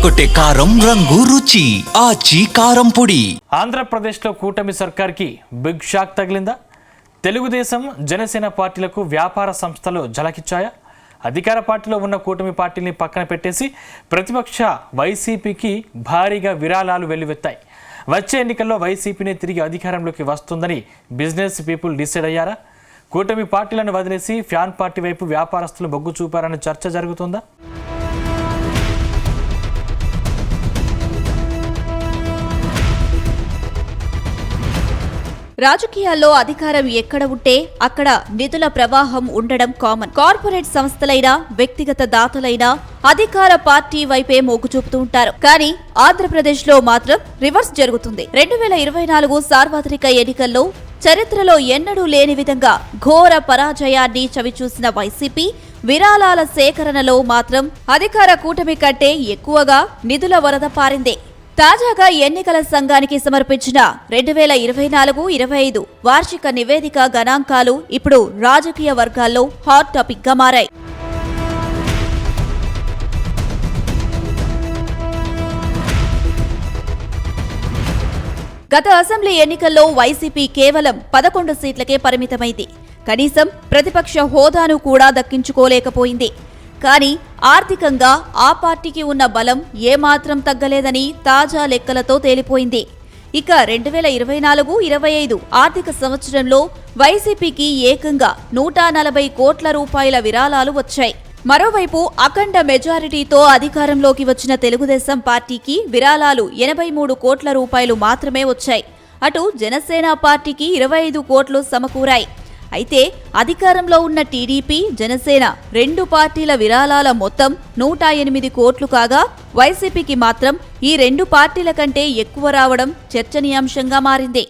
అదరగొట్టే కారం రంగు రుచి ఆచి కారం పొడి. ఆంధ్రప్రదేశ్లో కూటమి సర్కార్కి బిగ్ షాక్ తగిలిందా? తెలుగుదేశం జనసేన పార్టీలకు వ్యాపార సంస్థలు జలకిచ్చాయా? అధికార పార్టీలో ఉన్న కూటమి పార్టీని పక్కన పెట్టేసి ప్రతిపక్ష వైసీపీకి భారీగా విరాళాలు వెల్లువెత్తాయి. వచ్చే ఎన్నికల్లో వైసీపీని తిరిగి అధికారంలోకి వస్తుందని బిజినెస్ పీపుల్ డిసైడ్ అయ్యారా? కూటమి పార్టీలను వదిలేసి ఫ్యాన్ పార్టీ వైపు వ్యాపారస్తులు మొగ్గు చూపారన్న చర్చ జరుగుతుందా? రాజకీయాల్లో అధికారం ఎక్కడ ఉంటే అక్కడ నిధుల ప్రవాహం ఉండడం కామన్. కార్పొరేట్ సంస్థలైనా వ్యక్తిగత దాతలైనా అధికార పార్టీ వైపే మొగ్గు చూపుతూ ఉంటారు. కానీ ఆంధ్రప్రదేశ్ లో మాత్రం రివర్స్ జరుగుతుంది. 2024 సార్వత్రిక ఎన్నికల్లో చరిత్రలో ఎన్నడూ లేని విధంగా ఘోర పరాజయాన్ని చవిచూసిన వైసీపీ విరాళాల సేకరణలో మాత్రం అధికార కూటమి కంటే ఎక్కువగా నిధుల వరద పారిందే. తాజాగా ఎన్నికల సంఘానికి సమర్పించిన 2024-25 వార్షిక నివేదిక గణాంకాలు ఇప్పుడు రాజకీయ వర్గాల్లో హాట్ టాపిక్ గా మారాయి. గత అసెంబ్లీ ఎన్నికల్లో వైసీపీ కేవలం 11 సీట్లకే పరిమితమైంది. కనీసం ప్రతిపక్ష హోదాను కూడా దక్కించుకోలేకపోయింది. కానీ ఆర్థికంగా ఆ పార్టీకి ఉన్న బలం ఏమాత్రం తగ్గలేదని తాజా లెక్కలతో తేలిపోయింది. ఇక 2024-25 ఆర్థిక సంవత్సరంలో వైసీపీకి ఏకంగా 140 కోట్ల రూపాయల విరాళాలు వచ్చాయి. మరోవైపు అఖండ మెజారిటీతో అధికారంలోకి వచ్చిన తెలుగుదేశం పార్టీకి విరాళాలు 83 కోట్ల రూపాయలు మాత్రమే వచ్చాయి. అటు జనసేన పార్టీకి 25 కోట్లు సమకూరాయి. అయితే అధికారంలో ఉన్న టీడీపీ, జనసేన రెండు పార్టీల విరాళాల మొత్తం 108 కోట్లు కాగా వైసీపీకి మాత్రం ఈ రెండు పార్టీల కంటే ఎక్కువ రావడం చర్చనీయాంశంగా మారింది.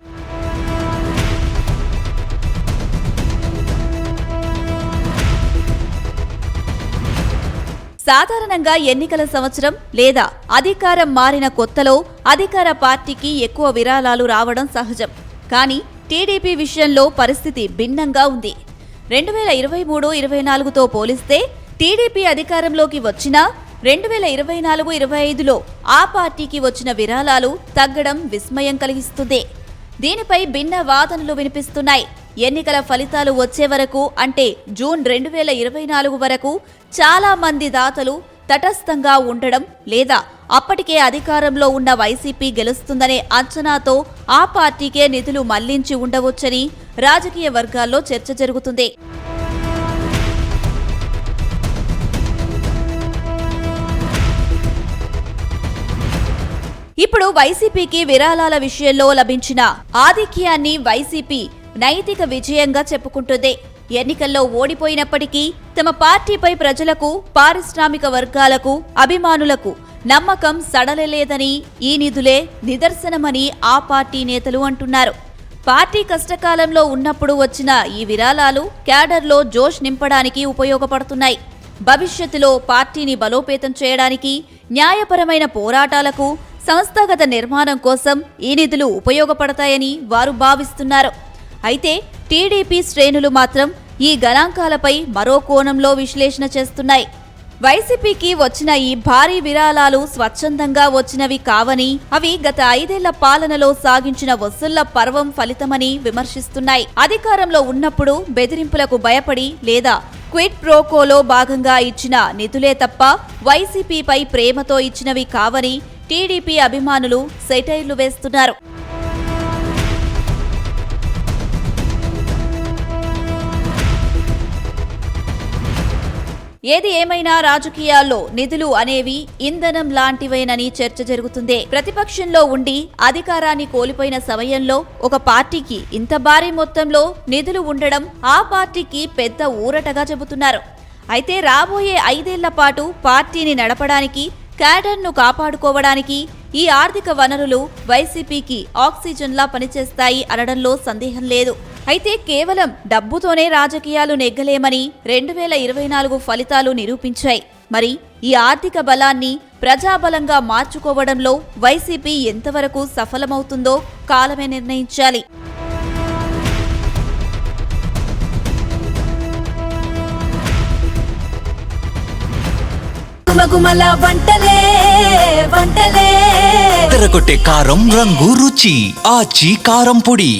సాధారణంగా ఎన్నికల సంవత్సరం లేదా అధికారం మారిన కొత్తలో అధికార పార్టీకి ఎక్కువ విరాళాలు రావడం సహజం. కానీ టీడీపీ విషయంలో పరిస్థితి భిన్నంగా ఉంది. 2023-24తో పోలిస్తే టీడీపీ అధికారంలోకి వచ్చినా 2024-25లో ఆ పార్టీకి వచ్చిన విరాళాలు తగ్గడం విస్మయం కలిగిస్తుంది. దీనిపై భిన్న వాదనలు వినిపిస్తున్నాయి. ఎన్నికల ఫలితాలు వచ్చే వరకు అంటే జూన్ 2024 వరకు చాలా మంది దాతలు తటస్థంగా ఉండడం లేదా అప్పటికే అధికారంలో ఉన్న వైసీపీ గెలుస్తుందనే అంచనాతో ఆ పార్టీకే నిధులు మళ్లించి ఉండవచ్చని రాజకీయ వర్గాల్లో చర్చ జరుగుతుంది. ఇప్పుడు వైసీపీకి విరాళాల విషయంలో లభించిన ఆధిక్యాన్ని వైసీపీ నైతిక విజయంగా చెప్పుకుంటుంది. ఎన్నికల్లో ఓడిపోయినప్పటికీ తమ పార్టీపై ప్రజలకు, పారిశ్రామిక వర్గాలకు, అభిమానులకు నమ్మకం సడలలేదని ఈ నిధులే నిదర్శనమని ఆ పార్టీ నేతలు అంటున్నారు. పార్టీ కష్టకాలంలో ఉన్నప్పుడు వచ్చిన ఈ విరాళాలు క్యాడర్లో జోష్ నింపడానికి ఉపయోగపడుతున్నాయి. భవిష్యత్తులో పార్టీని బలోపేతం చేయడానికి, న్యాయపరమైన పోరాటాలకు, సంస్థాగత నిర్మాణం కోసం ఈ నిధులు ఉపయోగపడతాయని వారు భావిస్తున్నారు. అయితే టీడీపీ శ్రేణులు మాత్రం ఈ గణాంకాలపై మరో కోణంలో విశ్లేషణ చేస్తున్నాయి. వైసీపీకి వచ్చిన ఈ భారీ విరాళాలు స్వచ్ఛందంగా వచ్చినవి కావని, అవి గత 5 ఏళ్ల పాలనలో సాగించిన వసూళ్ల పర్వం ఫలితమని విమర్శిస్తున్నాయి. అధికారంలో ఉన్నప్పుడు బెదిరింపులకు భయపడి లేదా క్విడ్ ప్రోకోలో భాగంగా ఇచ్చిన నిధులే తప్ప వైసీపీపై ప్రేమతో ఇచ్చినవి కావని టీడీపీ అభిమానులు సెటైర్లు వేస్తున్నారు. ఏది ఏమైనా రాజకీయాల్లో నిధులు అనేవి ఇంధనం లాంటివేనని చర్చ జరుగుతుంది. ప్రతిపక్షంలో ఉండి అధికారాన్ని కోల్పోయిన సమయంలో ఒక పార్టీకి ఇంత భారీ మొత్తంలో నిధులు ఉండడం ఆ పార్టీకి పెద్ద ఊరటగా చెబుతున్నారు. అయితే రాబోయే 5 ఏళ్ల పాటు పార్టీని నడపడానికి, క్యాడర్ను కాపాడుకోవడానికి ఈ ఆర్థిక వనరులు వైసీపీకి ఆక్సిజన్లా పనిచేస్తాయి అనడంలో సందేహం లేదు. అయితే కేవలం డబ్బుతోనే రాజకీయాలు నెగ్గలేమని 2024 ఫలితాలు నిరూపించాయి. మరి ఈ ఆర్థిక బలాన్ని ప్రజాబలంగా మార్చుకోవడంలో వైసీపీ ఎంతవరకు సఫలమవుతుందో కాలమే నిర్ణయించాలి. గుమగుమల వంటలే వంటలే తెరకొట్టే కారం రంగు రుచి ఆచి కారం పొడి.